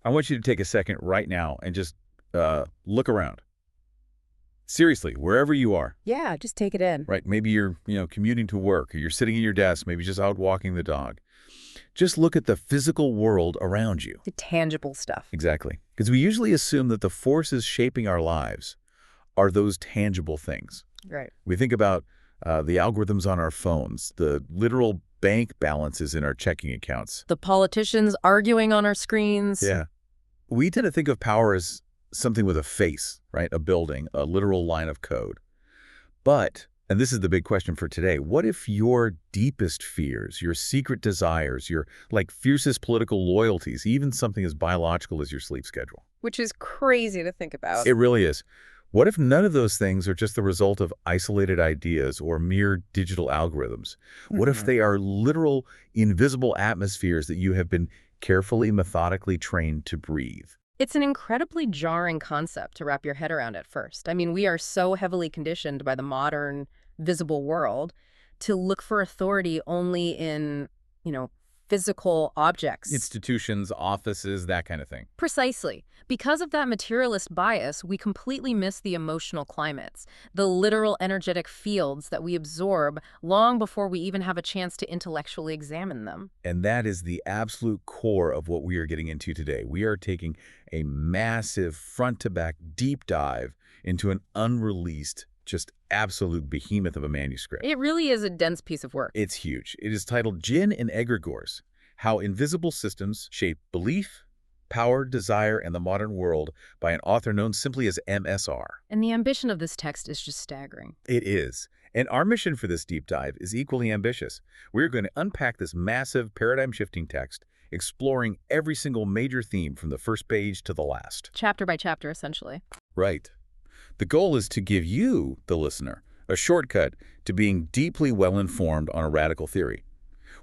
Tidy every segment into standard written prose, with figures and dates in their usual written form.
I want you to take a second right now and just look around. Seriously, wherever you are. Yeah, just take it in. Right? Maybe you're, commuting to work, or you're sitting at your desk, maybe just out walking the dog. Just look at the physical world around you. The tangible stuff. Exactly. Because we usually assume that the forces shaping our lives are those tangible things. Right. We think about the algorithms on our phones, the literal bank balances in our checking accounts. The politicians arguing on our screens. Yeah. We tend to think of power as something with a face, right? A building, a literal line of code. But, and this is the big question for today, what if your deepest fears, your secret desires, your fiercest political loyalties, even something as biological as your sleep schedule? Which is crazy to think about. It really is. What if none of those things are just the result of isolated ideas or mere digital algorithms? What if they are literal, invisible atmospheres that you have been carefully, methodically trained to breathe? It's an incredibly jarring concept to wrap your head around at first. I mean, we are so heavily conditioned by the modern, visible world to look for authority only in, physical objects. Institutions, offices, that kind of thing. Precisely. Because of that materialist bias, we completely miss the emotional climates, the literal energetic fields that we absorb long before we even have a chance to intellectually examine them. And that is the absolute core of what we are getting into today. We are taking a massive front-to-back deep dive into an unreleased, just absolute behemoth of a manuscript. It really is a dense piece of work. It's huge. It is titled Jinn and Egregores: How Invisible Systems Shape Belief, Power, Desire, and the Modern World, by an author known simply as M.S.R. And the ambition of this text is just staggering. It is. And our mission for this deep dive is equally ambitious. We're going to unpack this massive paradigm-shifting text, exploring every single major theme from the first page to the last. Chapter by chapter, essentially. Right. The goal is to give you, the listener, a shortcut to being deeply well-informed on a radical theory.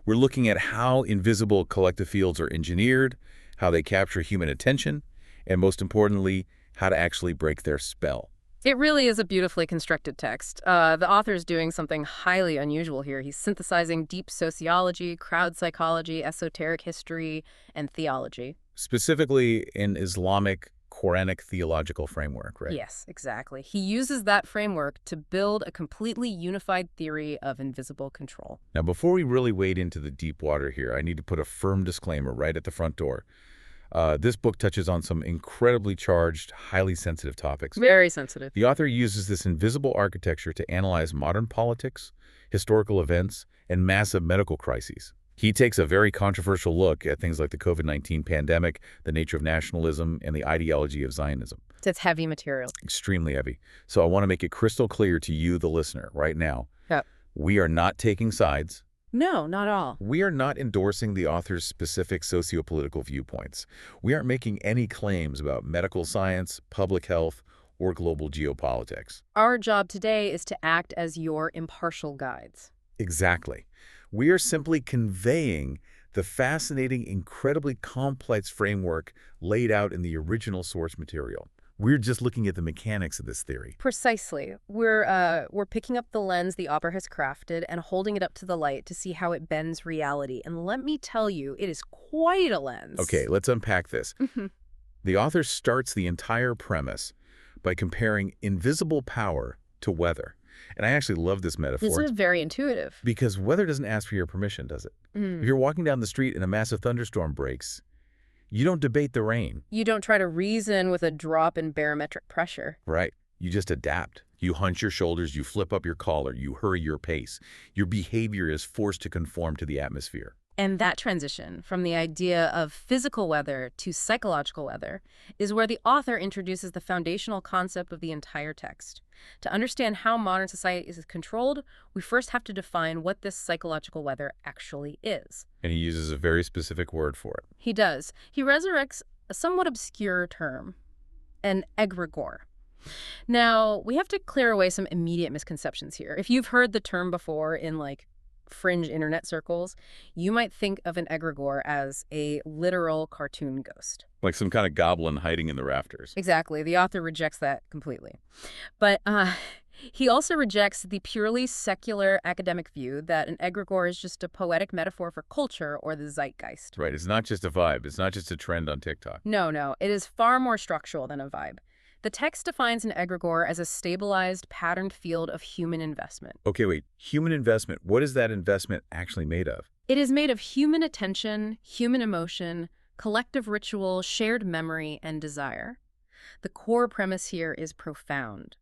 We're looking at how invisible collective fields are engineered, how they capture human attention, and most importantly, how to actually break their spell. It really is a beautifully constructed text. The author is doing something highly unusual here. He's synthesizing deep sociology, crowd psychology, esoteric history, and theology. Specifically in Islamic Quranic theological framework, right? Yes, exactly. He uses that framework to build a completely unified theory of invisible control. Now, before we really wade into the deep water here, I need to put a firm disclaimer right at the front door. This book touches on some incredibly charged, highly sensitive topics. Very sensitive. The author uses this invisible architecture to analyze modern politics, historical events, and massive medical crises. He takes a very controversial look at things like the COVID-19 pandemic, the nature of nationalism, and the ideology of Zionism. It's heavy material. Extremely heavy. So I want to make it crystal clear to you, the listener, right now. Yep. We are not taking sides. No, not all. We are not endorsing the author's specific sociopolitical viewpoints. We aren't making any claims about medical science, public health, or global geopolitics. Our job today is to act as your impartial guides. Exactly. We are simply conveying the fascinating, incredibly complex framework laid out in the original source material. We're just looking at the mechanics of this theory. Precisely. We're picking up the lens the author has crafted and holding it up to the light to see how it bends reality. And let me tell you, it is quite a lens. Okay, let's unpack this. The author starts the entire premise by comparing invisible power to weather. And I actually love this metaphor. This is very intuitive. Because weather doesn't ask for your permission, does it? If you're walking down the street and a massive thunderstorm breaks, you don't debate the rain. You don't try to reason with a drop in barometric pressure. Right. You just adapt. You hunch your shoulders, you flip up your collar, you hurry your pace. Your behavior is forced to conform to the atmosphere. And that transition from the idea of physical weather to psychological weather is where the author introduces the foundational concept of the entire text. To understand how modern society is controlled, we first have to define what this psychological weather actually is. And he uses a very specific word for it. He does. He resurrects a somewhat obscure term, an egregore. Now, we have to clear away some immediate misconceptions here. If you've heard the term before in, fringe internet circles, you might think of an egregore as a literal cartoon ghost. Like some kind of goblin hiding in the rafters. Exactly. The author rejects that completely. But He also rejects the purely secular academic view that an egregore is just a poetic metaphor for culture or the zeitgeist. Right, it's not just a vibe. It's not just a trend on TikTok. No, no, it is far more structural than a vibe. The text defines an egregore as a stabilized, patterned field of human investment. Okay, wait. Human investment. What is that investment actually made of? It is made of human attention, human emotion, collective ritual, shared memory, and desire. The core premise here is profound.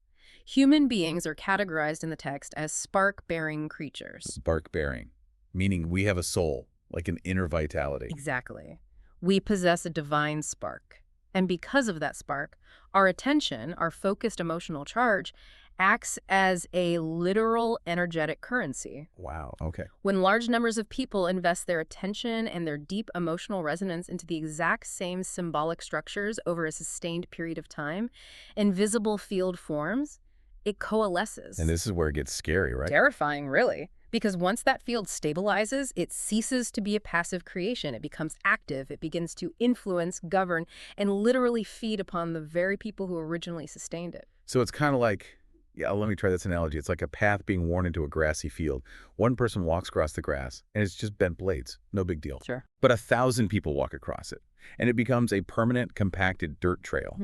Human beings are categorized in the text as spark-bearing creatures. Spark-bearing, meaning we have a soul, like an inner vitality. Exactly. We possess a divine spark. And because of that spark, our attention, our focused emotional charge, acts as a literal energetic currency. Wow, okay. When large numbers of people invest their attention and their deep emotional resonance into the exact same symbolic structures over a sustained period of time, invisible field forms, it coalesces. And this is where it gets scary, right? Terrifying, really. Because once that field stabilizes, it ceases to be a passive creation. It becomes active. It begins to influence, govern, and literally feed upon the very people who originally sustained it. So it's kind of like, yeah, let me try this analogy. It's like a path being worn into a grassy field. One person walks across the grass, and it's just bent blades. No big deal. Sure. But 1,000 people walk across it, and it becomes a permanent, compacted dirt trail.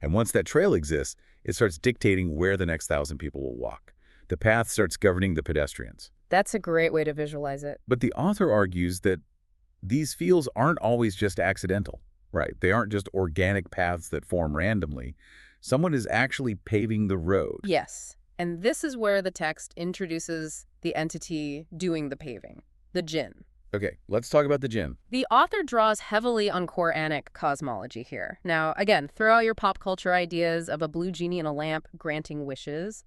And once that trail exists, it starts dictating where the next 1,000 people will walk. The path starts governing the pedestrians. That's a great way to visualize it. But the author argues that these fields aren't always just accidental, right? They aren't just organic paths that form randomly. Someone is actually paving the road. Yes. And this is where the text introduces the entity doing the paving, the Jinn. Okay, let's talk about the Jinn. The author draws heavily on Quranic cosmology here. Now, again, throw out your pop culture ideas of a blue genie in a lamp granting wishes.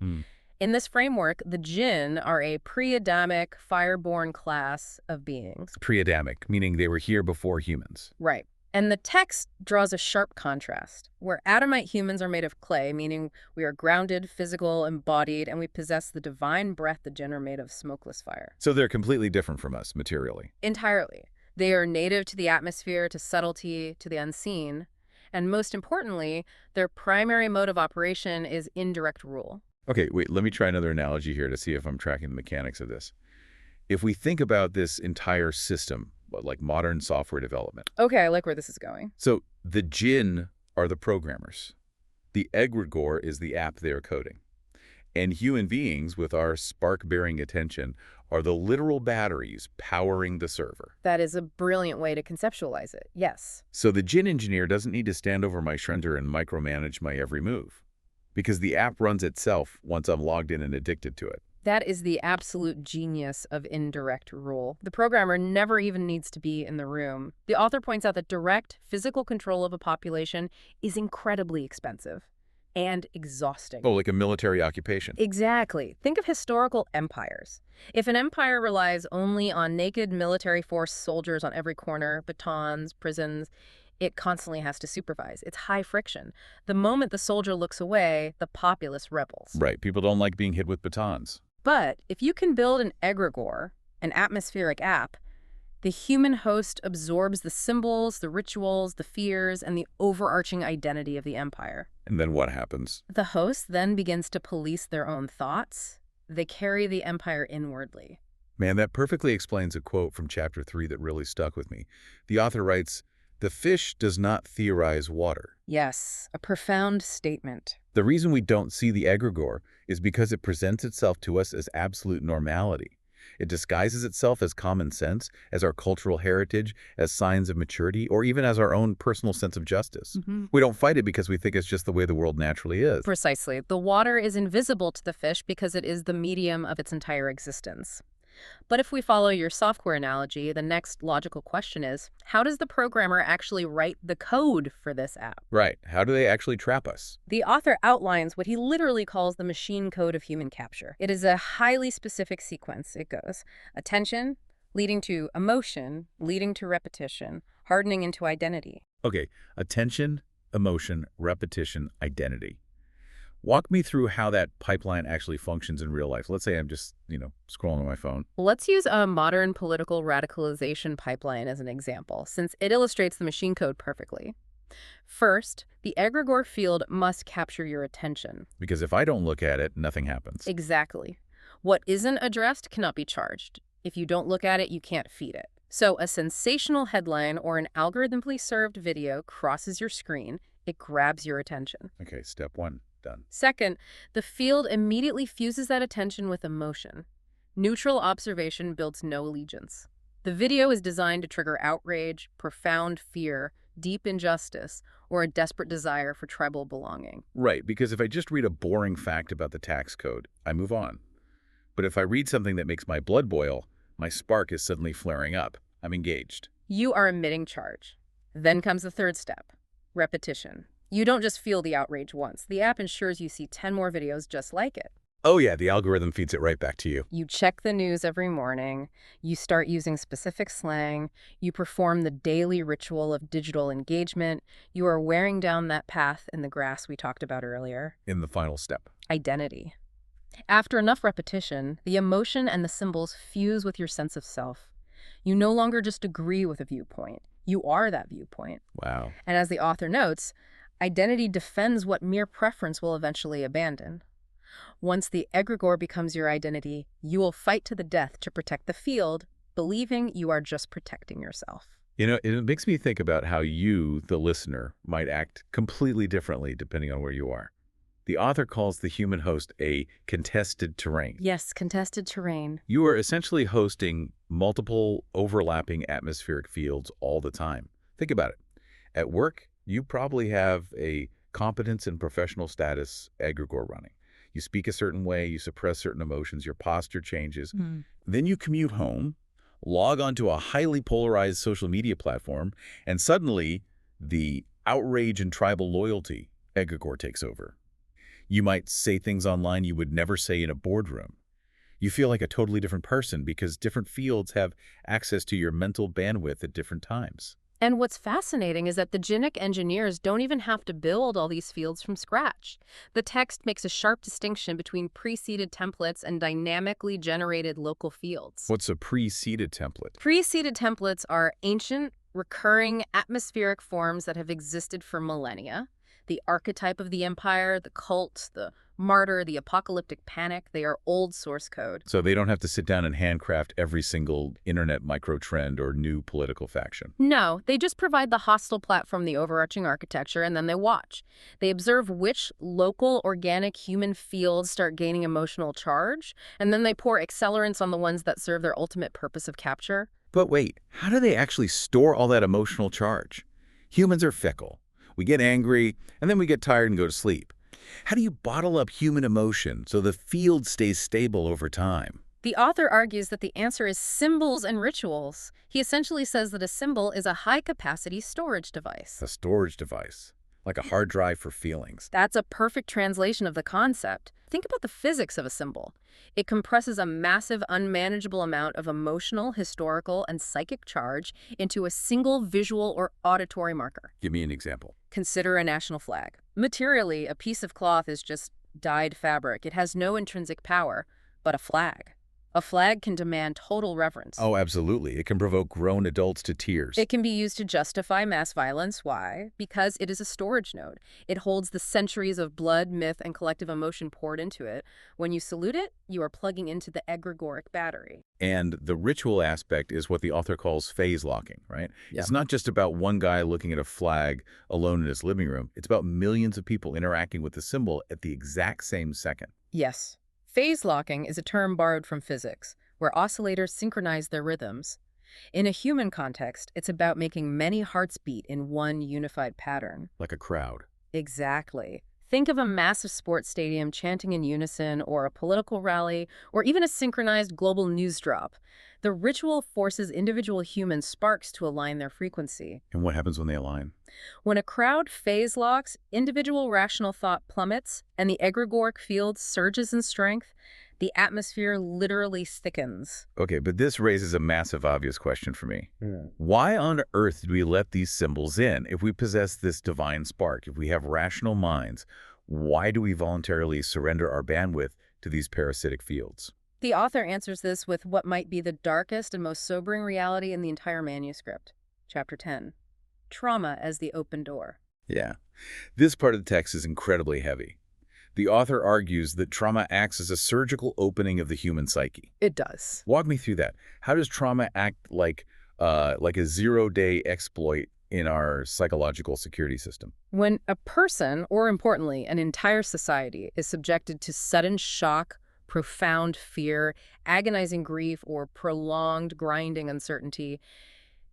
In this framework, the Jinn are a pre-Adamic, fire-born class of beings. Pre-Adamic, meaning they were here before humans. Right. And the text draws a sharp contrast, where Adamite humans are made of clay, meaning we are grounded, physical, embodied, and we possess the divine breath the Jinn are made of smokeless fire. So they're completely different from us, materially. Entirely. They are native to the atmosphere, to subtlety, to the unseen. And most importantly, their primary mode of operation is indirect rule. Okay, wait, let me try another analogy here to see if I'm tracking the mechanics of this. If we think about this entire system, like modern software development. Okay, I like where this is going. So the Jinn are the programmers. The egregore is the app they are coding. And human beings, with our spark-bearing attention, are the literal batteries powering the server. That is a brilliant way to conceptualize it, yes. So the Jinn engineer doesn't need to stand over my shredder and micromanage my every move, because the app runs itself once I'm logged in and addicted to it. That is the absolute genius of indirect rule. The programmer never even needs to be in the room. The author points out that direct physical control of a population is incredibly expensive and exhausting. Oh, like a military occupation. Exactly. Think of historical empires. If an empire relies only on naked military force soldiers on every corner, batons, prisons, it constantly has to supervise. It's high friction. The moment the soldier looks away, the populace rebels. Right. People don't like being hit with batons. But if you can build an egregore, an atmospheric app, the human host absorbs the symbols, the rituals, the fears, and the overarching identity of the empire. And then what happens? The host then begins to police their own thoughts. They carry the empire inwardly. Man, that perfectly explains a quote from chapter 3 that really stuck with me. The author writes, "The fish does not theorize water." Yes, a profound statement. The reason we don't see the egregore is because it presents itself to us as absolute normality. It disguises itself as common sense, as our cultural heritage, as signs of maturity, or even as our own personal sense of justice. We don't fight it because we think it's just the way the world naturally is. Precisely. The water is invisible to the fish because it is the medium of its entire existence. But if we follow your software analogy, the next logical question is, how does the programmer actually write the code for this app? Right. How do they actually trap us? The author outlines what he literally calls the machine code of human capture. It is a highly specific sequence. It goes attention, leading to emotion, leading to repetition, hardening into identity. Okay. Attention, emotion, repetition, identity. Walk me through how that pipeline actually functions in real life. Let's say I'm just, scrolling on my phone. Let's use a modern political radicalization pipeline as an example, since it illustrates the machine code perfectly. First, the egregore field must capture your attention. Because if I don't look at it, nothing happens. Exactly. What isn't addressed cannot be charged. If you don't look at it, you can't feed it. So a sensational headline or an algorithmically served video crosses your screen, it grabs your attention. Okay, step one, done. Second, the field immediately fuses that attention with emotion. Neutral observation builds no allegiance. The video is designed to trigger outrage, profound fear, deep injustice, or a desperate desire for tribal belonging. Right, because if I just read a boring fact about the tax code, I move on. But if I read something that makes my blood boil, my spark is suddenly flaring up. I'm engaged. You are emitting charge. Then comes the third step, repetition. You don't just feel the outrage once. The app ensures you see 10 more videos just like it. Oh yeah, the algorithm feeds it right back to you. You check the news every morning, you start using specific slang, you perform the daily ritual of digital engagement, you are wearing down that path in the grass we talked about earlier. In the final step. Identity. After enough repetition, the emotion and the symbols fuse with your sense of self. You no longer just agree with a viewpoint, you are that viewpoint. Wow. And as the author notes, identity defends what mere preference will eventually abandon. Once the egregore becomes your identity, you will fight to the death to protect the field, believing you are just protecting yourself. You know, it makes me think about how you, the listener, might act completely differently depending on where you are. The author calls the human host a contested terrain. Yes, contested terrain. You are essentially hosting multiple overlapping atmospheric fields all the time. Think about it. At work, you probably have a competence and professional status egregore running. You speak a certain way, you suppress certain emotions, your posture changes. Then you commute home, log onto a highly polarized social media platform, and suddenly the outrage and tribal loyalty egregore takes over. You might say things online you would never say in a boardroom. You feel like a totally different person because different fields have access to your mental bandwidth at different times. And what's fascinating is that the Jinnic engineers don't even have to build all these fields from scratch. The text makes a sharp distinction between pre-seeded templates and dynamically generated local fields. What's a pre-seeded template? Pre-seeded templates are ancient, recurring, atmospheric forms that have existed for millennia. The archetype of the empire, the cult, the martyr, the apocalyptic panic, they are old source code. So they don't have to sit down and handcraft every single internet microtrend or new political faction. No, they just provide the hostile platform, the overarching architecture, and then they watch. They observe which local, organic human fields start gaining emotional charge, and then they pour accelerants on the ones that serve their ultimate purpose of capture. But wait, how do they actually store all that emotional charge? Humans are fickle. We get angry, and then we get tired and go to sleep. How do you bottle up human emotion so the field stays stable over time? The author argues that the answer is symbols and rituals. He essentially says that a symbol is a high-capacity storage device. A storage device, like a hard drive for feelings. That's a perfect translation of the concept. Think about the physics of a symbol. It compresses a massive, unmanageable amount of emotional, historical, and psychic charge into a single visual or auditory marker. Give me an example. Consider a national flag. Materially, a piece of cloth is just dyed fabric. It has no intrinsic power, but a flag. A flag can demand total reverence. Oh, absolutely. It can provoke grown adults to tears. It can be used to justify mass violence. Why? Because it is a storage node. It holds the centuries of blood, myth, and collective emotion poured into it. When you salute it, you are plugging into the egregoric battery. And the ritual aspect is what the author calls phase locking, right? Yeah. It's not just about one guy looking at a flag alone in his living room. It's about millions of people interacting with the symbol at the exact same second. Yes. Phase locking is a term borrowed from physics, where oscillators synchronize their rhythms. In a human context, it's about making many hearts beat in one unified pattern. Like a crowd. Exactly. Think of a massive sports stadium chanting in unison, or a political rally, or even a synchronized global news drop. The ritual forces individual human sparks to align their frequency. And what happens when they align? When a crowd phase locks, individual rational thought plummets, and the egregoric field surges in strength. The atmosphere literally thickens. Okay, but this raises a massive obvious question for me. Why on earth do we let these symbols in? If we possess this divine spark, if we have rational minds, why do we voluntarily surrender our bandwidth to these parasitic fields? The author answers this with what might be the darkest and most sobering reality in the entire manuscript. Chapter 10. trauma as the open door. Yeah. This part of the text is incredibly heavy. The author argues that trauma acts as a surgical opening of the human psyche. It does. Walk me through that. How does trauma act like a zero-day exploit in our psychological security system? When a person, or importantly, an entire society, is subjected to sudden shock, profound fear, agonizing grief, or prolonged grinding uncertainty,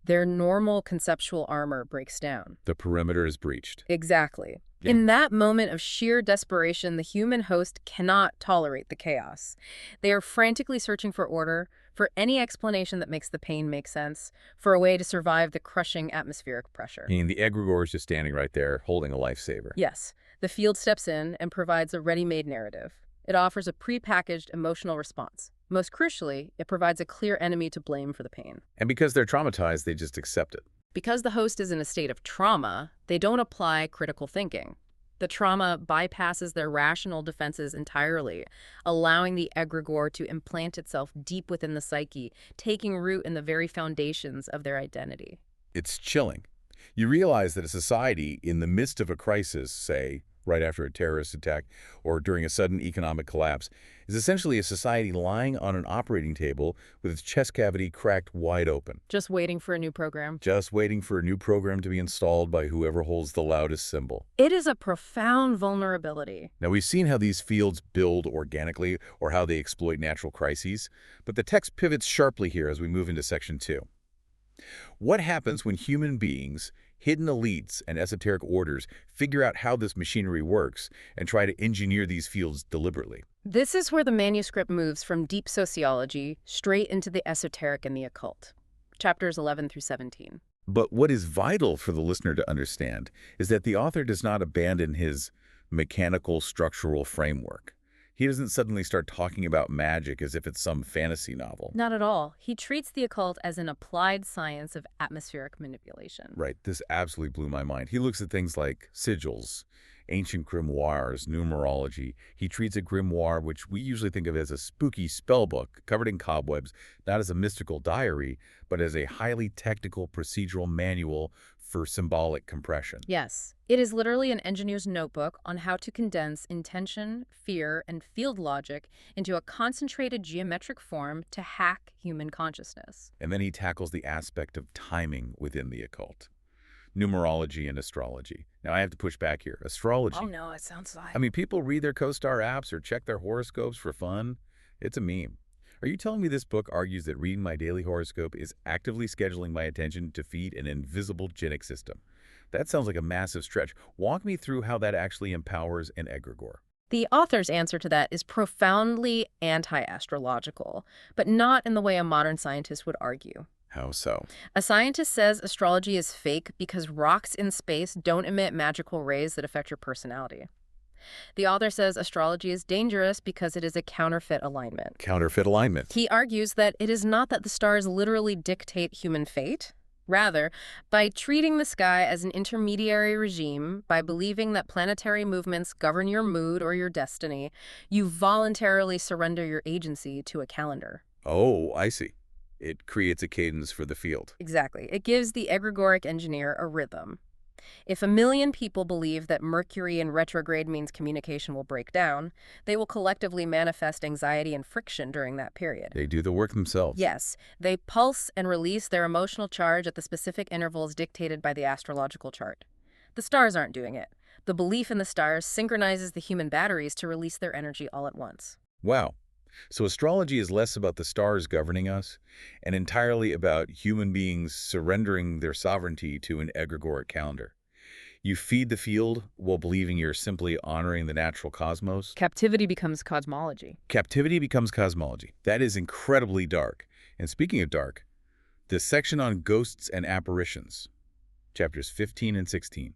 their normal conceptual armor breaks down. The perimeter is breached. Exactly. Yeah. In that moment of sheer desperation, the human host cannot tolerate the chaos. They are frantically searching for order, for any explanation that makes the pain make sense, for a way to survive the crushing atmospheric pressure. I mean, the egregore is just standing right there, holding a lifesaver. Yes, the field steps in and provides a ready-made narrative. It offers a pre-packaged emotional response. Most crucially, it provides a clear enemy to blame for the pain. And because they're traumatized, they just accept it. Because the host is in a state of trauma, they don't apply critical thinking. The trauma bypasses their rational defenses entirely, allowing the egregore to implant itself deep within the psyche, taking root in the very foundations of their identity. It's chilling. You realize that a society in the midst of a crisis, say, right after a terrorist attack or during a sudden economic collapse, is essentially a society lying on an operating table with its chest cavity cracked wide open. Just waiting for a new program. Just waiting for a new program to be installed by whoever holds the loudest cymbal. It is a profound vulnerability. Now, we've seen how these fields build organically or how they exploit natural crises, but the text pivots sharply here as we move into Section 2. What happens when human beings, hidden elites, and esoteric orders figure out how this machinery works and try to engineer these fields deliberately? This is where the manuscript moves from deep sociology straight into the esoteric and the occult. Chapters 11 through 17. But what is vital for the listener to understand is that the author does not abandon his mechanical structural framework. He doesn't suddenly start talking about magic as if it's some fantasy novel. Not at all. He treats the occult as an applied science of atmospheric manipulation. Right, this absolutely blew my mind. He looks at things like sigils, ancient grimoires, numerology. He treats a grimoire, which we usually think of as a spooky spell book covered in cobwebs, not as a mystical diary, but as a highly technical procedural manual for symbolic compression. Yes, it is literally an engineer's notebook on how to condense intention, fear, and field logic into a concentrated geometric form to hack human consciousness. And then he tackles the aspect of timing within the occult. Numerology and astrology. Now, I have to push back here. Astrology. Oh no, it sounds like... I mean, people read their co-star apps or check their horoscopes for fun. It's a meme. Are you telling me this book argues that reading my daily horoscope is actively scheduling my attention to feed an invisible genic system? That sounds like a massive stretch. Walk me through how that actually empowers an egregore. The author's answer to that is profoundly anti-astrological, but not in the way a modern scientist would argue. How so? A scientist says astrology is fake because rocks in space don't emit magical rays that affect your personality. The author says astrology is dangerous because it is a counterfeit alignment. Counterfeit alignment. He argues that it is not that the stars literally dictate human fate. Rather, by treating the sky as an intermediary regime, by believing that planetary movements govern your mood or your destiny, you voluntarily surrender your agency to a calendar. Oh, I see. It creates a cadence for the field. Exactly. It gives the egregoric engineer a rhythm. If 1 million people believe that Mercury in retrograde means communication will break down, they will collectively manifest anxiety and friction during that period. They do the work themselves. Yes, they pulse and release their emotional charge at the specific intervals dictated by the astrological chart. The stars aren't doing it. The belief in the stars synchronizes the human batteries to release their energy all at once. Wow. So astrology is less about the stars governing us and entirely about human beings surrendering their sovereignty to an egregoric calendar. You feed the field while believing you're simply honoring the natural cosmos. Captivity becomes cosmology. Captivity becomes cosmology. That is incredibly dark. And speaking of dark, the section on ghosts and apparitions, chapters 15 and 16.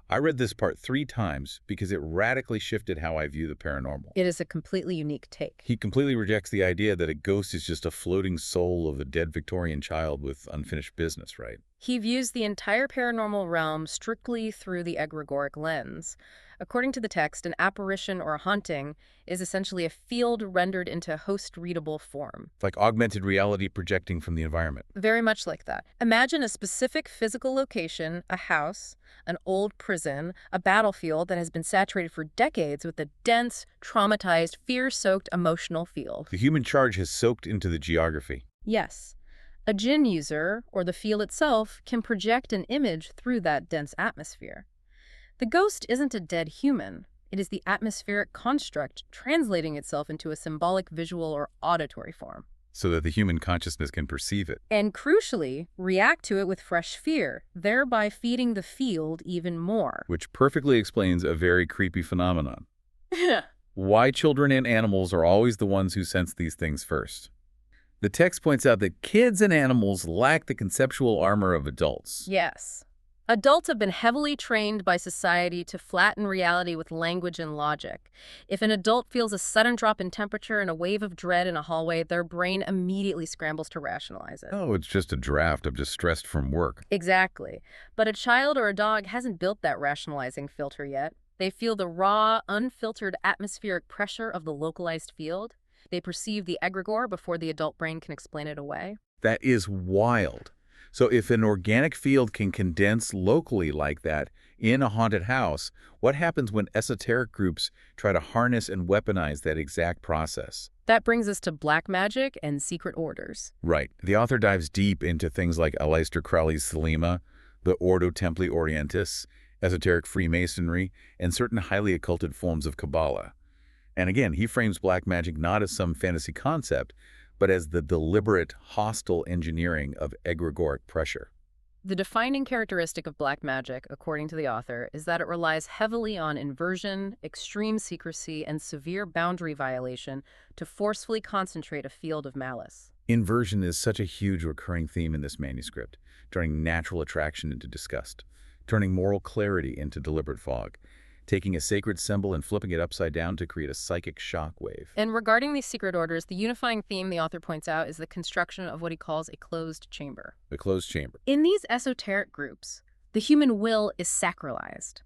I read this part 3 times because it radically shifted how I view the paranormal. It is a completely unique take. He completely rejects the idea that a ghost is just a floating soul of a dead Victorian child with unfinished business, right? He views the entire paranormal realm strictly through the egregoric lens. According to the text, an apparition or a haunting is essentially a field rendered into host-readable form. Like augmented reality projecting from the environment. Very much like that. Imagine a specific physical location, a house, an old prison, a battlefield that has been saturated for decades with a dense, traumatized, fear-soaked emotional field. The human charge has soaked into the geography. Yes. A Jinn user, or the field itself, can project an image through that dense atmosphere. The ghost isn't a dead human. It is the atmospheric construct translating itself into a symbolic visual or auditory form. So that the human consciousness can perceive it. And crucially, react to it with fresh fear, thereby feeding the field even more. Which perfectly explains a very creepy phenomenon. Why children and animals are always the ones who sense these things first. The text points out that kids and animals lack the conceptual armor of adults. Yes. Adults have been heavily trained by society to flatten reality with language and logic. If an adult feels a sudden drop in temperature and a wave of dread in a hallway, their brain immediately scrambles to rationalize it. Oh, it's just a draft. I'm just stressed from work. Exactly. But a child or a dog hasn't built that rationalizing filter yet. They feel the raw, unfiltered atmospheric pressure of the localized field. They perceive the egregore before the adult brain can explain it away. That is wild. So if an organic field can condense locally like that in a haunted house, what happens when esoteric groups try to harness and weaponize that exact process? That brings us to black magic and secret orders. Right. The author dives deep into things like Aleister Crowley's Thelema, the Ordo Templi Orientis, esoteric Freemasonry, and certain highly occulted forms of Kabbalah. And again, he frames black magic not as some fantasy concept, but as the deliberate, hostile engineering of egregoric pressure. The defining characteristic of black magic, according to the author, is that it relies heavily on inversion, extreme secrecy, and severe boundary violation to forcefully concentrate a field of malice. Inversion is such a huge recurring theme in this manuscript, turning natural attraction into disgust, turning moral clarity into deliberate fog, taking a sacred symbol and flipping it upside down to create a psychic shockwave. And regarding these secret orders, the unifying theme the author points out is the construction of what he calls a closed chamber. The closed chamber. In these esoteric groups, the human will is sacralized.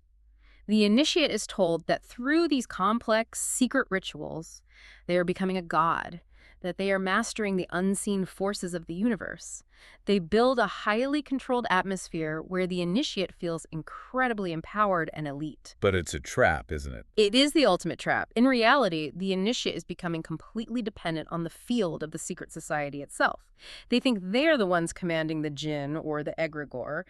The initiate is told that through these complex, secret rituals, they are becoming a god, that they are mastering the unseen forces of the universe. They build a highly controlled atmosphere where the initiate feels incredibly empowered and elite. But it's a trap, isn't it? It is the ultimate trap. In reality, the initiate is becoming completely dependent on the field of the secret society itself. They think they're the ones commanding the Jinn or the egregore,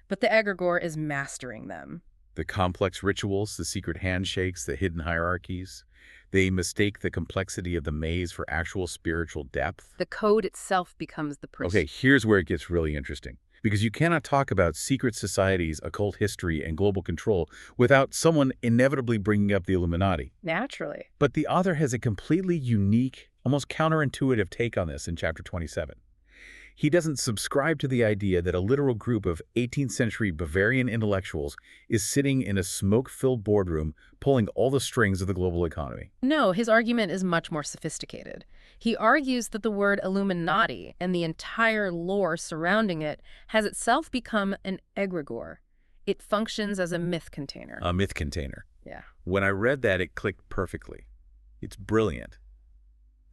but the egregore is mastering them. The complex rituals, the secret handshakes, the hidden hierarchies. They mistake the complexity of the maze for actual spiritual depth. The code itself becomes the person. Okay, here's where it gets really interesting. Because you cannot talk about secret societies, occult history, and global control without someone inevitably bringing up the Illuminati. Naturally. But the author has a completely unique, almost counterintuitive take on this in chapter 27. He doesn't subscribe to the idea that a literal group of 18th century Bavarian intellectuals is sitting in a smoke-filled boardroom pulling all the strings of the global economy. No, his argument is much more sophisticated. He argues that the word Illuminati and the entire lore surrounding it has itself become an egregore. It functions as a myth container. A myth container. Yeah. When I read that, it clicked perfectly. It's brilliant.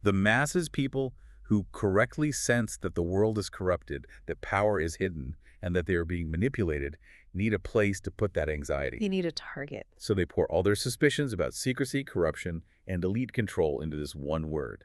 The masses people who correctly sense that the world is corrupted, that power is hidden, and that they are being manipulated, need a place to put that anxiety. You need a target. So they pour all their suspicions about secrecy, corruption, and elite control into this one word,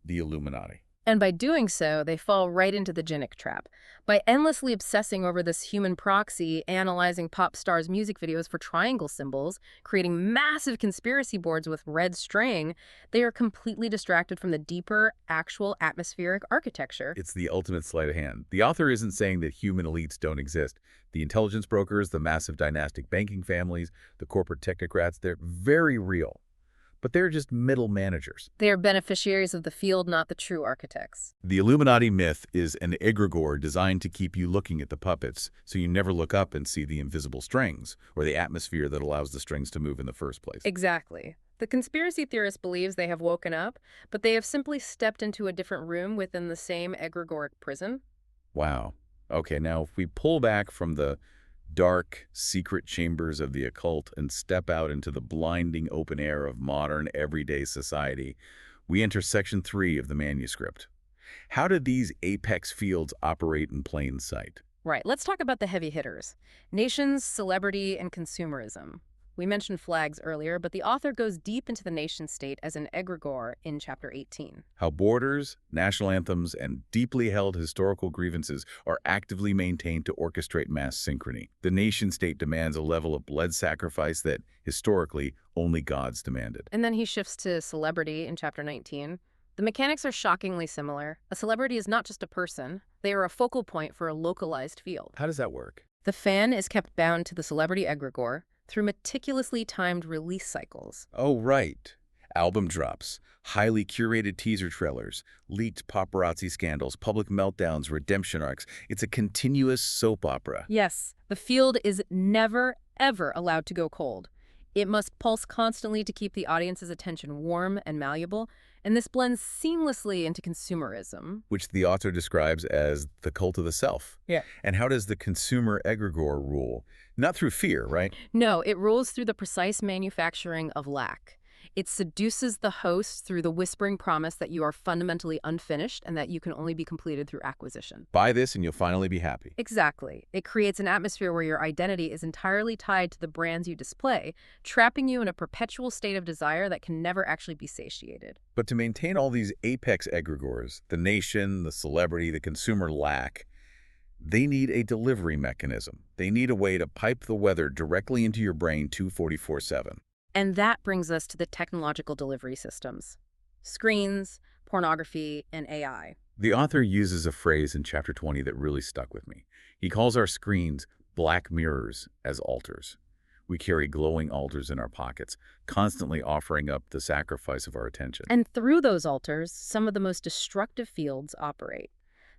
the Illuminati. And by doing so, they fall right into the Jinnic trap. By endlessly obsessing over this human proxy, analyzing pop stars' music videos for triangle symbols, creating massive conspiracy boards with red string, they are completely distracted from the deeper, actual atmospheric architecture. It's the ultimate sleight of hand. The author isn't saying that human elites don't exist. The intelligence brokers, the massive dynastic banking families, the corporate technocrats, they're very real. But they're just middle managers. They are beneficiaries of the field, not the true architects. The Illuminati myth is an egregore designed to keep you looking at the puppets so you never look up and see the invisible strings or the atmosphere that allows the strings to move in the first place. Exactly. The conspiracy theorist believes they have woken up, but they have simply stepped into a different room within the same egregoric prison. Wow. Okay, now if we pull back from the dark, secret chambers of the occult and step out into the blinding open air of modern, everyday society, we enter section 3 of the manuscript. How did these apex fields operate in plain sight? Right, let's talk about the heavy hitters. Nations, celebrity, and consumerism. We mentioned flags earlier, but the author goes deep into the nation state as an egregore in chapter 18. How borders, national anthems, and deeply held historical grievances are actively maintained to orchestrate mass synchrony. The nation-state demands a level of blood sacrifice that, historically, only gods demanded. And then he shifts to celebrity in chapter 19. The mechanics are shockingly similar. A celebrity is not just a person. They are a focal point for a localized field. How does that work? The fan is kept bound to the celebrity egregore through meticulously timed release cycles. Oh, right. Album drops, highly curated teaser trailers, leaked paparazzi scandals, public meltdowns, redemption arcs. It's a continuous soap opera. Yes, the field is never, ever allowed to go cold. It must pulse constantly to keep the audience's attention warm and malleable, and this blends seamlessly into consumerism. Which the author describes as the cult of the self. Yeah. And how does the consumer egregore rule? Not through fear, right? No, it rules through the precise manufacturing of lack. It seduces the host through the whispering promise that you are fundamentally unfinished and that you can only be completed through acquisition. Buy this and you'll finally be happy. Exactly. It creates an atmosphere where your identity is entirely tied to the brands you display, trapping you in a perpetual state of desire that can never actually be satiated. But to maintain all these apex egregores, the nation, the celebrity, the consumer lack, they need a delivery mechanism. They need a way to pipe the weather directly into your brain 244/7. And that brings us to the technological delivery systems. Screens, pornography, and AI. The author uses a phrase in chapter 20 that really stuck with me. He calls our screens black mirrors as altars. We carry glowing altars in our pockets, constantly offering up the sacrifice of our attention. And through those altars, some of the most destructive fields operate.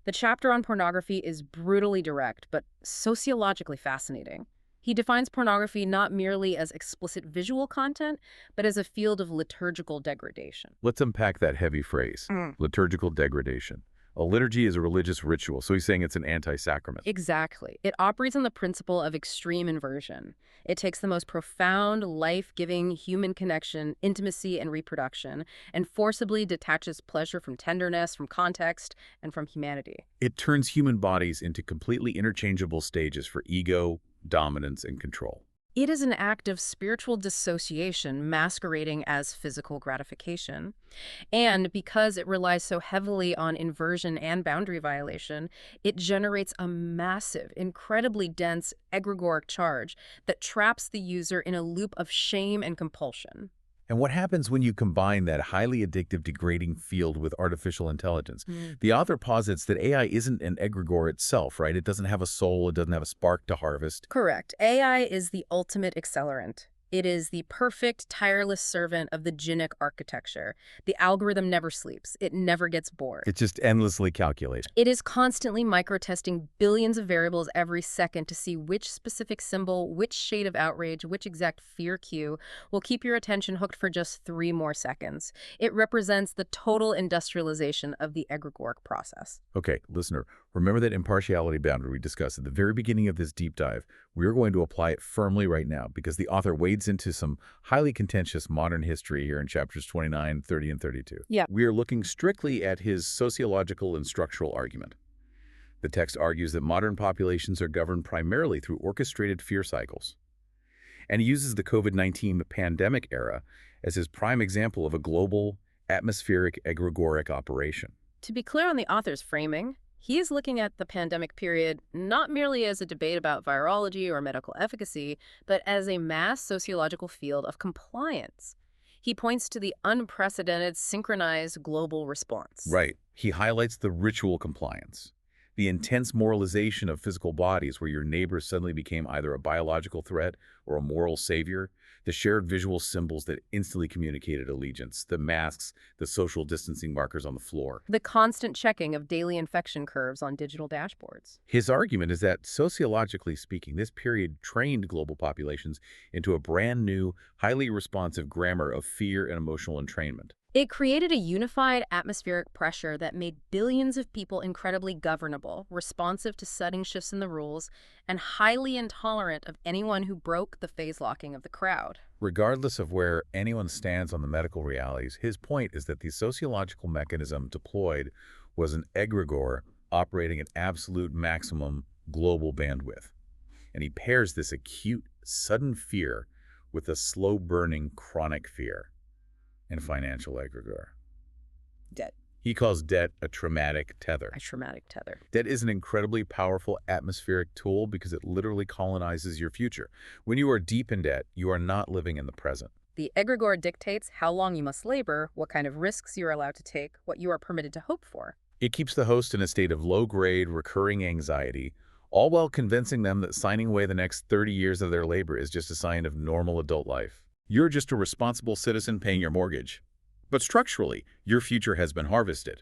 The chapter on pornography is brutally direct, but sociologically fascinating. He defines pornography not merely as explicit visual content, but as a field of liturgical degradation. Let's unpack that heavy phrase, liturgical degradation. A liturgy is a religious ritual, so he's saying it's an anti-sacrament. Exactly. It operates on the principle of extreme inversion. It takes the most profound, life-giving human connection, intimacy, and reproduction, and forcibly detaches pleasure from tenderness, from context, and from humanity. It turns human bodies into completely interchangeable stages for ego, dominance, and control. It is an act of spiritual dissociation masquerading as physical gratification. And because it relies so heavily on inversion and boundary violation, it generates a massive, incredibly dense egregoric charge that traps the user in a loop of shame and compulsion. And what happens when you combine that highly addictive, degrading field with artificial intelligence? The author posits that AI isn't an egregore itself, right? It doesn't have a soul, it doesn't have a spark to harvest. Correct. AI is the ultimate accelerant. It is the perfect, tireless servant of the Jinnic architecture. The algorithm never sleeps. It never gets bored. It just endlessly calculates. It is constantly microtesting billions of variables every second to see which specific symbol, which shade of outrage, which exact fear cue will keep your attention hooked for just 3 more seconds. It represents the total industrialization of the egregoric process. Okay, listener, remember that impartiality boundary we discussed at the very beginning of this deep dive. We're going to apply it firmly right now because the author wades into some highly contentious modern history here in chapters 29, 30, and 32. Yeah. We are looking strictly at his sociological and structural argument. The text argues that modern populations are governed primarily through orchestrated fear cycles. And he uses the COVID-19 pandemic era as his prime example of a global, atmospheric, egregoric operation. To be clear on the author's framing, he is looking at the pandemic period not merely as a debate about virology or medical efficacy, but as a mass sociological field of compliance. He points to the unprecedented, synchronized global response. Right. He highlights the ritual compliance, the intense moralization of physical bodies where your neighbor suddenly became either a biological threat or a moral savior, the shared visual symbols that instantly communicated allegiance, the masks, the social distancing markers on the floor. The constant checking of daily infection curves on digital dashboards. His argument is that, sociologically speaking, this period trained global populations into a brand new, highly responsive grammar of fear and emotional entrainment. It created a unified atmospheric pressure that made billions of people incredibly governable, responsive to sudden shifts in the rules, and highly intolerant of anyone who broke the phase locking of the crowd. Regardless of where anyone stands on the medical realities, his point is that the sociological mechanism deployed was an egregore operating at absolute maximum global bandwidth. And he pairs this acute, sudden fear with a slow-burning chronic fear and financial egregore. Debt. He calls debt a traumatic tether. A traumatic tether. Debt is an incredibly powerful atmospheric tool because it literally colonizes your future. When you are deep in debt, you are not living in the present. The egregore dictates how long you must labor, what kind of risks you are allowed to take, what you are permitted to hope for. It keeps the host in a state of low-grade, recurring anxiety, all while convincing them that signing away the next 30 years of their labor is just a sign of normal adult life. You're just a responsible citizen paying your mortgage. But structurally, your future has been harvested.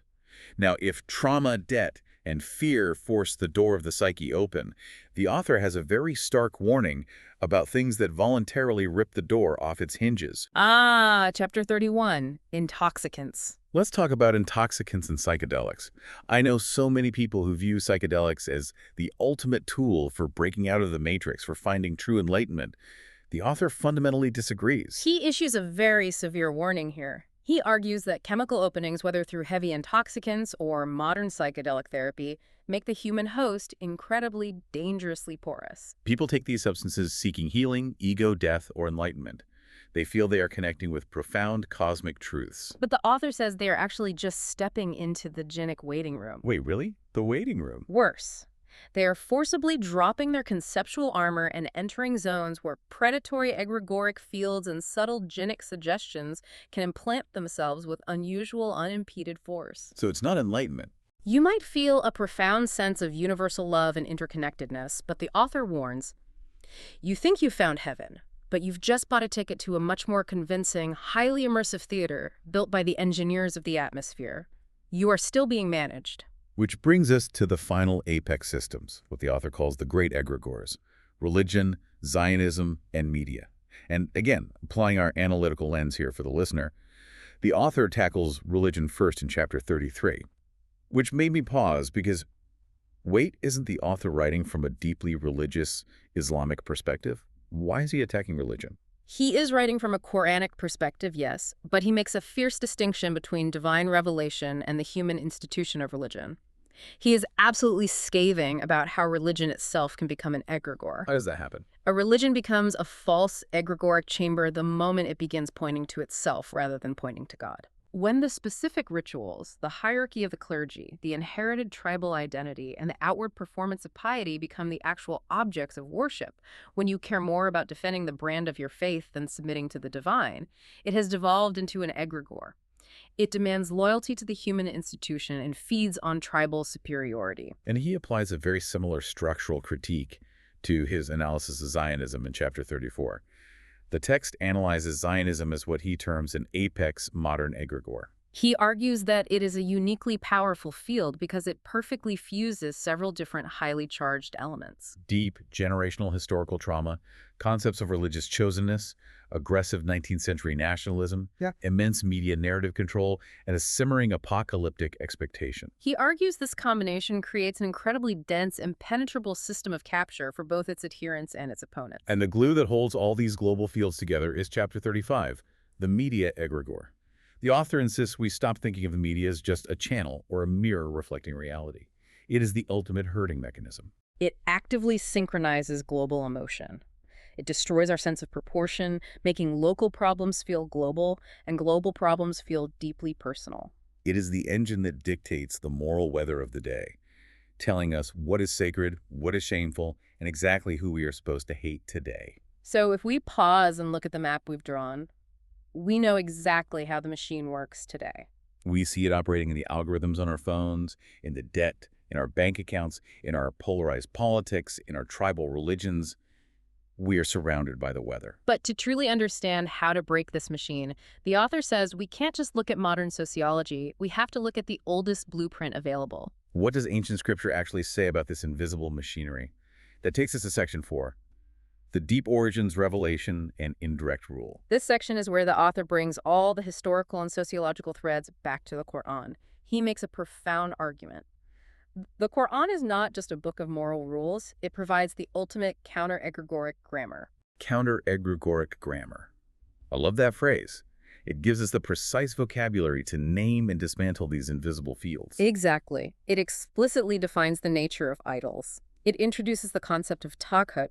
Now, if trauma, debt, and fear force the door of the psyche open, the author has a very stark warning about things that voluntarily rip the door off its hinges. Chapter 31, Intoxicants. Let's talk about intoxicants and psychedelics. I know so many people who view psychedelics as the ultimate tool for breaking out of the matrix, for finding true enlightenment. The author fundamentally disagrees. He issues a very severe warning here. He argues that chemical openings, whether through heavy intoxicants or modern psychedelic therapy, make the human host incredibly dangerously porous. People take these substances seeking healing, ego, death, or enlightenment. They feel they are connecting with profound cosmic truths. But the author says they are actually just stepping into the jinnic waiting room. Wait, really? The waiting room? Worse. They are forcibly dropping their conceptual armor and entering zones where predatory egregoric fields and subtle jinnic suggestions can implant themselves with unusual, unimpeded force. So it's not enlightenment. You might feel a profound sense of universal love and interconnectedness, but the author warns, you think you found heaven, but you've just bought a ticket to a much more convincing, highly immersive theater built by the engineers of the atmosphere. You are still being managed. Which brings us to the final apex systems, what the author calls the great egregores: religion, Zionism, and media. And again, applying our analytical lens here for the listener, the author tackles religion first in chapter 33, which made me pause because, wait, isn't the author writing from a deeply religious Islamic perspective? Why is he attacking religion? He is writing from a Quranic perspective, yes, but he makes a fierce distinction between divine revelation and the human institution of religion. He is absolutely scathing about how religion itself can become an egregore. How does that happen? A religion becomes a false egregoric chamber the moment it begins pointing to itself rather than pointing to God. When the specific rituals, the hierarchy of the clergy, the inherited tribal identity, and the outward performance of piety become the actual objects of worship, when you care more about defending the brand of your faith than submitting to the divine, it has devolved into an egregore. It demands loyalty to the human institution and feeds on tribal superiority. And he applies a very similar structural critique to his analysis of Zionism in chapter 34. The text analyzes Zionism as what he terms an apex modern egregore. He argues that it is a uniquely powerful field because it perfectly fuses several different highly charged elements. Deep generational historical trauma, concepts of religious chosenness, aggressive 19th century nationalism, immense media narrative control, and a simmering apocalyptic expectation. He argues this combination creates an incredibly dense, impenetrable system of capture for both its adherents and its opponents. And the glue that holds all these global fields together is chapter 35, the media egregore. The author insists we stop thinking of the media as just a channel or a mirror reflecting reality. It is the ultimate herding mechanism. It actively synchronizes global emotion. It destroys our sense of proportion, making local problems feel global and global problems feel deeply personal. It is the engine that dictates the moral weather of the day, telling us what is sacred, what is shameful, and exactly who we are supposed to hate today. So if we pause and look at the map we've drawn, we know exactly how the machine works today. We see it operating in the algorithms on our phones, in the debt, in our bank accounts, in our polarized politics, in our tribal religions. We are surrounded by the weather. But to truly understand how to break this machine, the author says we can't just look at modern sociology, we have to look at the oldest blueprint available. What does ancient scripture actually say about this invisible machinery? That takes us to section 4, The deep origins, revelation, and indirect rule. This section is where the author brings all the historical and sociological threads back to the Quran. He makes a profound argument. The Quran is not just a book of moral rules, it provides the ultimate counter-egregoric grammar. Counter-egregoric grammar. I love that phrase. It gives us the precise vocabulary to name and dismantle these invisible fields. Exactly. It explicitly defines the nature of idols. It introduces the concept of taghut,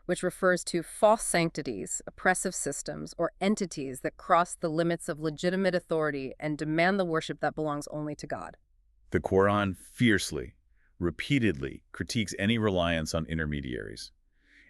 which refers to false sanctities, oppressive systems, or entities that cross the limits of legitimate authority and demand the worship that belongs only to God. The Quran fiercely, repeatedly critiques any reliance on intermediaries.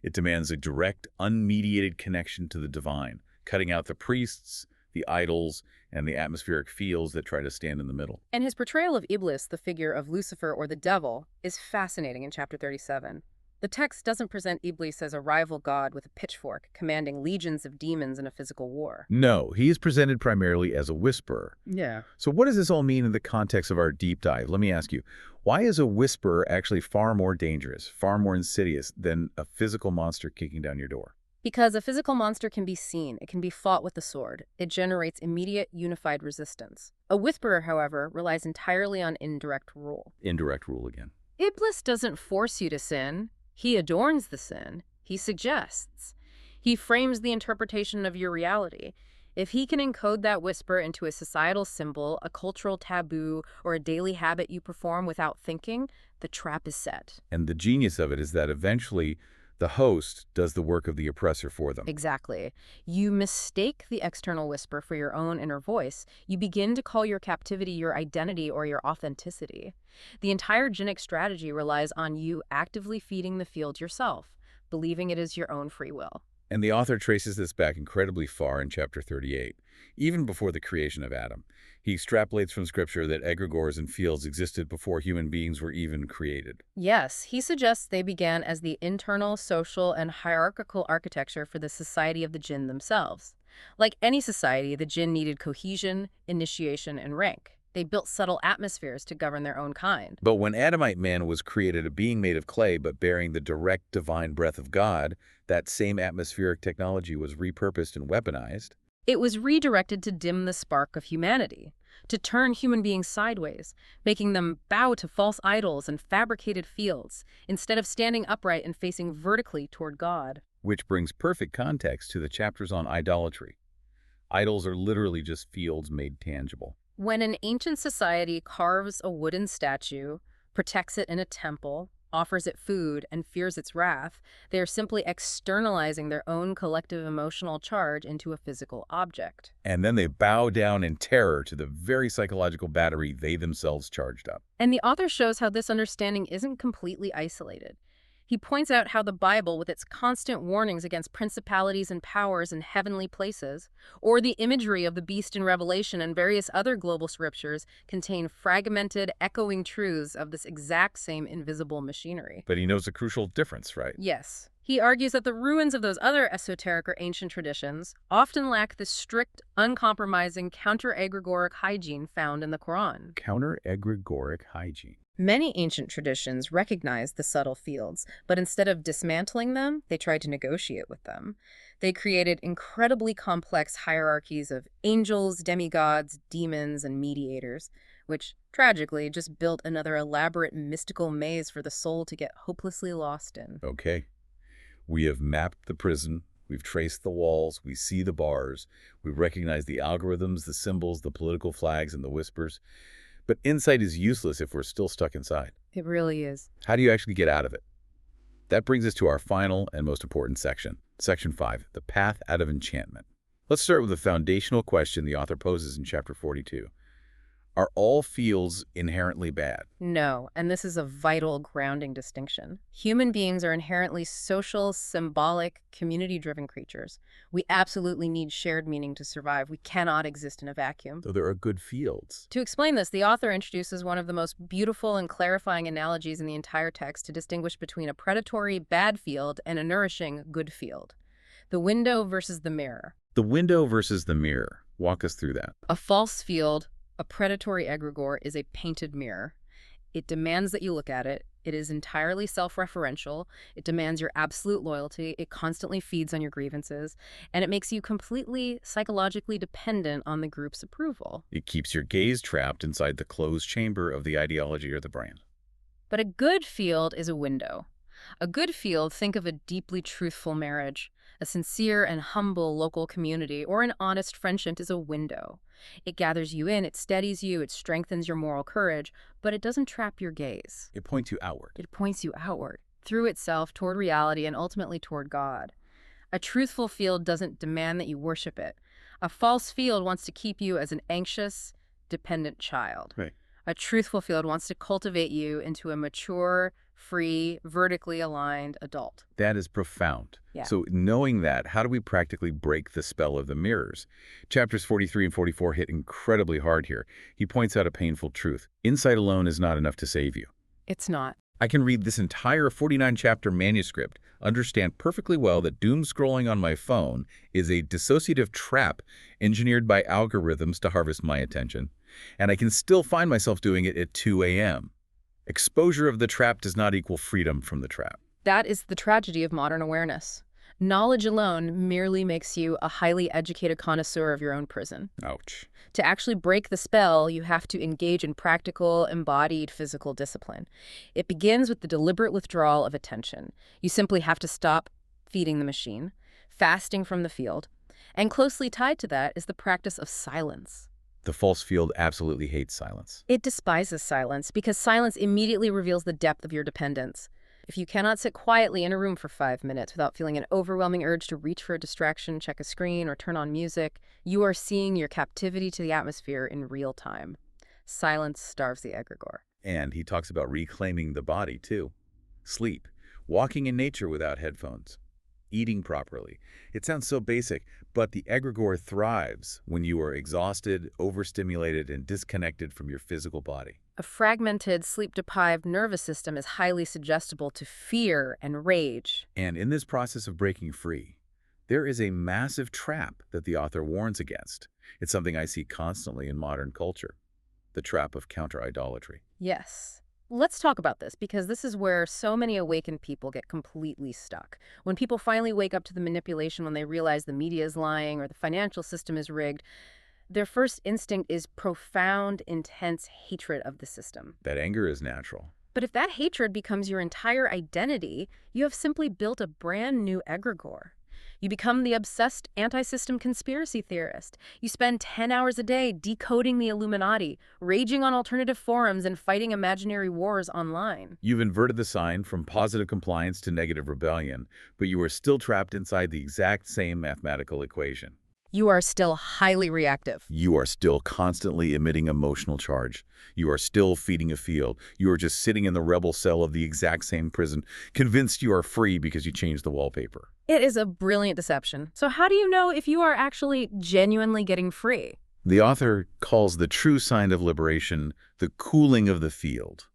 It demands a direct, unmediated connection to the divine, cutting out the priests, the idols, and the atmospheric fields that try to stand in the middle. And his portrayal of Iblis, the figure of Lucifer or the devil, is fascinating in chapter 37. The text doesn't present Iblis as a rival god with a pitchfork, commanding legions of demons in a physical war. No, he is presented primarily as a whisperer. Yeah. So what does this all mean in the context of our deep dive? Let me ask you, why is a whisperer actually far more dangerous, far more insidious than a physical monster kicking down your door? Because a physical monster can be seen, it can be fought with the sword. It generates immediate, unified resistance. A whisperer, however, relies entirely on indirect rule. Indirect rule again. Iblis doesn't force you to sin. He adorns the sin. He suggests. He frames the interpretation of your reality. If he can encode that whisper into a societal symbol, a cultural taboo, or a daily habit you perform without thinking, the trap is set. And the genius of it is that eventually the host does the work of the oppressor for them. Exactly. You mistake the external whisper for your own inner voice. You begin to call your captivity your identity or your authenticity. The entire jinnic strategy relies on you actively feeding the field yourself, believing it is your own free will. And the author traces this back incredibly far in chapter 38, even before the creation of Adam. He extrapolates from scripture that egregores and fields existed before human beings were even created. Yes, he suggests they began as the internal, social, and hierarchical architecture for the society of the jinn themselves. Like any society, the jinn needed cohesion, initiation, and rank. They built subtle atmospheres to govern their own kind. But when Adamite man was created, a being made of clay but bearing the direct divine breath of God, that same atmospheric technology was repurposed and weaponized. It was redirected to dim the spark of humanity, to turn human beings sideways, making them bow to false idols and fabricated fields, instead of standing upright and facing vertically toward God. Which brings perfect context to the chapters on idolatry. Idols are literally just fields made tangible. When an ancient society carves a wooden statue, protects it in a temple, offers it food, and fears its wrath, they are simply externalizing their own collective emotional charge into a physical object. And then they bow down in terror to the very psychological battery they themselves charged up. And the author shows how this understanding isn't completely isolated. He points out how the Bible, with its constant warnings against principalities and powers in heavenly places, or the imagery of the beast in Revelation and various other global scriptures, contain fragmented, echoing truths of this exact same invisible machinery. But he knows a crucial difference, right? Yes. He argues that the ruins of those other esoteric or ancient traditions often lack the strict, uncompromising counter-egregoric hygiene found in the Quran. Counter-egregoric hygiene. Many ancient traditions recognized the subtle fields, but instead of dismantling them, they tried to negotiate with them. They created incredibly complex hierarchies of angels, demigods, demons, and mediators, which, tragically, just built another elaborate mystical maze for the soul to get hopelessly lost in. Okay. We have mapped the prison, we've traced the walls, we see the bars, we recognize the algorithms, the symbols, the political flags, and the whispers. But insight is useless if we're still stuck inside. It really is. How do you actually get out of it? That brings us to our final and most important section. Section 5, the path out of enchantment. Let's start with the foundational question the author poses in chapter 42. Are all fields inherently bad? No, and this is a vital grounding distinction. Human beings are inherently social, symbolic, community-driven creatures. We absolutely need shared meaning to survive. We cannot exist in a vacuum. Though there are good fields. To explain this, the author introduces one of the most beautiful and clarifying analogies in the entire text to distinguish between a predatory, bad field and a nourishing, good field. The window versus the mirror. The window versus the mirror. Walk us through that. A false field, a predatory egregore, is a painted mirror. It demands that you look at it. It is entirely self-referential. It demands your absolute loyalty. It constantly feeds on your grievances. And it makes you completely psychologically dependent on the group's approval. It keeps your gaze trapped inside the closed chamber of the ideology or the brand. But a good field is a window. A good field, think of a deeply truthful marriage, a sincere and humble local community, or an honest friendship is a window. It gathers you in, it steadies you, it strengthens your moral courage, but it doesn't trap your gaze. It points you outward. It points you outward, through itself, toward reality, and ultimately toward God. A truthful field doesn't demand that you worship it. A false field wants to keep you as an anxious, dependent child. Right. A truthful field wants to cultivate you into a mature, free, vertically aligned adult. That is profound. Yeah. So knowing that, how do we practically break the spell of the mirrors? Chapters 43 and 44 hit incredibly hard here. He points out a painful truth. Insight alone is not enough to save you. It's not. I can read this entire 49-chapter manuscript, understand perfectly well that doom scrolling on my phone is a dissociative trap engineered by algorithms to harvest my attention, and I can still find myself doing it at 2 a.m. Exposure of the trap does not equal freedom from the trap. That is the tragedy of modern awareness. Knowledge alone merely makes you a highly educated connoisseur of your own prison. Ouch. To actually break the spell, you have to engage in practical, embodied physical discipline. It begins with the deliberate withdrawal of attention. You simply have to stop feeding the machine, fasting from the field, and closely tied to that is the practice of silence. The false field absolutely hates silence. It despises silence because silence immediately reveals the depth of your dependence. If you cannot sit quietly in a room for 5 minutes without feeling an overwhelming urge to reach for a distraction, check a screen, or turn on music, you are seeing your captivity to the atmosphere in real time. Silence starves the egregore. And he talks about reclaiming the body, too. Sleep, walking in nature without headphones, eating properly. It sounds so basic, but the egregore thrives when you are exhausted, overstimulated, and disconnected from your physical body. A fragmented, sleep-deprived nervous system is highly suggestible to fear and rage. And in this process of breaking free, there is a massive trap that the author warns against. It's something I see constantly in modern culture, the trap of counter-idolatry. Yes. Let's talk about this, because this is where so many awakened people get completely stuck. When people finally wake up to the manipulation, when they realize the media is lying or the financial system is rigged, their first instinct is profound, intense hatred of the system. That anger is natural. But if that hatred becomes your entire identity, you have simply built a brand new egregore. You become the obsessed anti-system conspiracy theorist. You spend 10 hours a day decoding the Illuminati, raging on alternative forums, and fighting imaginary wars online. You've inverted the sign from positive compliance to negative rebellion, but you are still trapped inside the exact same mathematical equation. You are still highly reactive. You are still constantly emitting emotional charge. You are still feeding a field. You are just sitting in the rebel cell of the exact same prison, convinced you are free because you changed the wallpaper. It is a brilliant deception. So how do you know if you are actually genuinely getting free? The author calls the true sign of liberation the cooling of the field.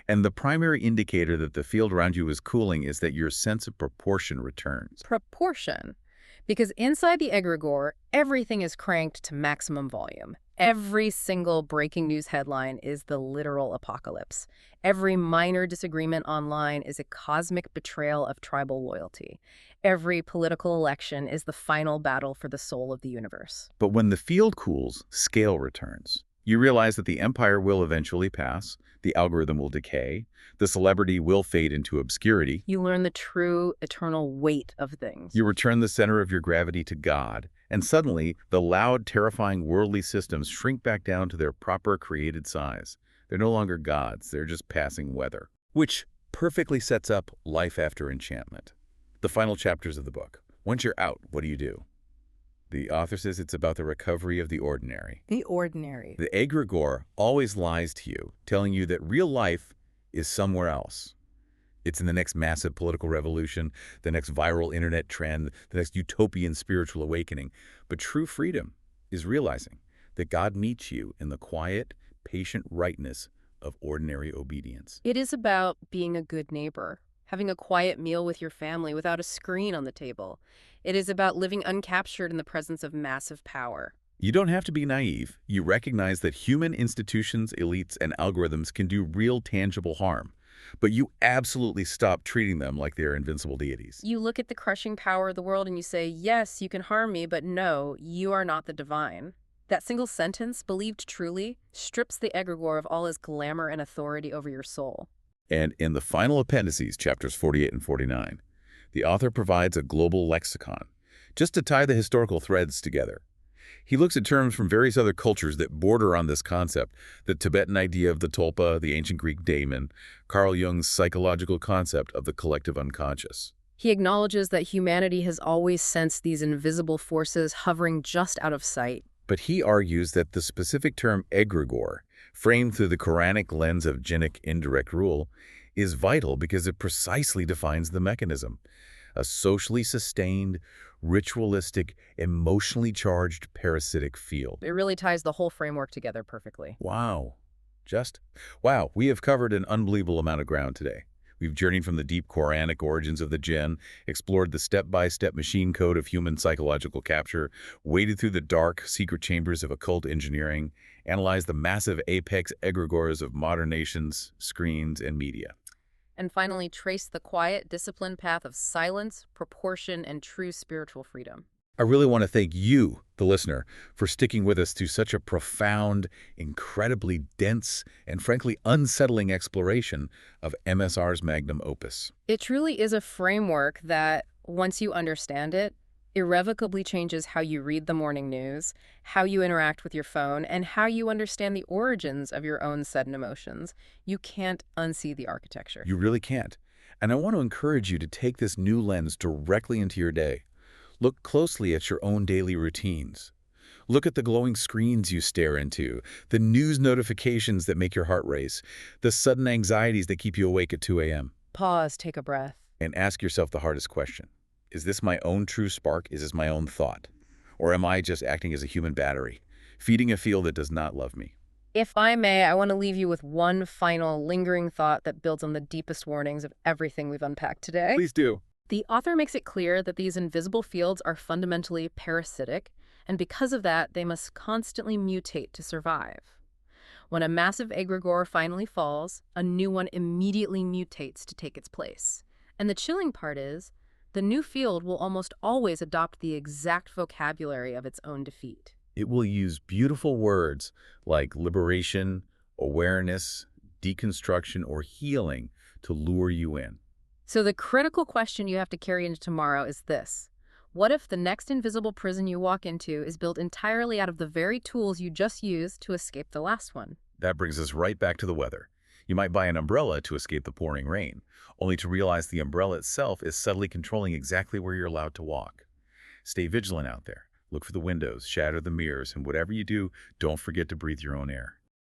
And the primary indicator that the field around you is cooling is that your sense of proportion returns. Proportion. Because inside the egregore, everything is cranked to maximum volume. Every single breaking news headline is the literal apocalypse. Every minor disagreement online is a cosmic betrayal of tribal loyalty. Every political election is the final battle for the soul of the universe. But when the field cools, scale returns. You realize that the empire will eventually pass, the algorithm will decay, the celebrity will fade into obscurity. You learn the true, eternal weight of things. You return the center of your gravity to God, and suddenly the loud, terrifying worldly systems shrink back down to their proper created size. They're no longer gods, they're just passing weather. Which perfectly sets up life after enchantment. The final chapters of the book. Once you're out, what do? The author says it's about the recovery of the ordinary. The ordinary. The egregore always lies to you, telling you that real life is somewhere else. It's in the next massive political revolution, the next viral internet trend, the next utopian spiritual awakening. But true freedom is realizing that God meets you in the quiet, patient rightness of ordinary obedience. It is about being a good neighbor, having a quiet meal with your family without a screen on the table. It is about living uncaptured in the presence of massive power. You don't have to be naive. You recognize that human institutions, elites, and algorithms can do real tangible harm. But you absolutely stop treating them like they're invincible deities. You look at the crushing power of the world and you say, yes, you can harm me, but no, you are not the divine. That single sentence, believed truly, strips the egregore of all his glamour and authority over your soul. And in the final appendices, chapters 48 and 49, the author provides a global lexicon, just to tie the historical threads together. He looks at terms from various other cultures that border on this concept, the Tibetan idea of the tulpa, the ancient Greek daemon, Carl Jung's psychological concept of the collective unconscious. He acknowledges that humanity has always sensed these invisible forces hovering just out of sight. But he argues that the specific term egregore, framed through the Quranic lens of jinnic indirect rule, is vital because it precisely defines the mechanism. A socially sustained, ritualistic, emotionally charged parasitic field. It really ties the whole framework together perfectly. Wow. Wow, we have covered an unbelievable amount of ground today. We've journeyed from the deep Quranic origins of the jinn, explored the step-by-step machine code of human psychological capture, waded through the dark, secret chambers of occult engineering, analyzed the massive apex egregores of modern nations, screens, and media. And finally, trace the quiet, disciplined path of silence, proportion, and true spiritual freedom. I really want to thank you, the listener, for sticking with us through such a profound, incredibly dense, and frankly unsettling exploration of M.S.R's magnum opus. It truly is a framework that, once you understand it, irrevocably changes how you read the morning news, how you interact with your phone, and how you understand the origins of your own sudden emotions. You can't unsee the architecture. You really can't. And I want to encourage you to take this new lens directly into your day. Look closely at your own daily routines. Look at the glowing screens you stare into, the news notifications that make your heart race, the sudden anxieties that keep you awake at 2 a.m. Pause, take a breath. And ask yourself the hardest question. Is this my own true spark? Is this my own thought? Or am I just acting as a human battery, feeding a field that does not love me? If I may, I want to leave you with one final lingering thought that builds on the deepest warnings of everything we've unpacked today. Please do. The author makes it clear that these invisible fields are fundamentally parasitic, and because of that, they must constantly mutate to survive. When a massive egregore finally falls, a new one immediately mutates to take its place. And the chilling part is, the new field will almost always adopt the exact vocabulary of its own defeat. It will use beautiful words like liberation, awareness, deconstruction, or healing to lure you in. So the critical question you have to carry into tomorrow is this. What if the next invisible prison you walk into is built entirely out of the very tools you just used to escape the last one? That brings us right back to the weather. You might buy an umbrella to escape the pouring rain, only to realize the umbrella itself is subtly controlling exactly where you're allowed to walk. Stay vigilant out there. Look for the windows, shatter the mirrors, and whatever you do, don't forget to breathe your own air.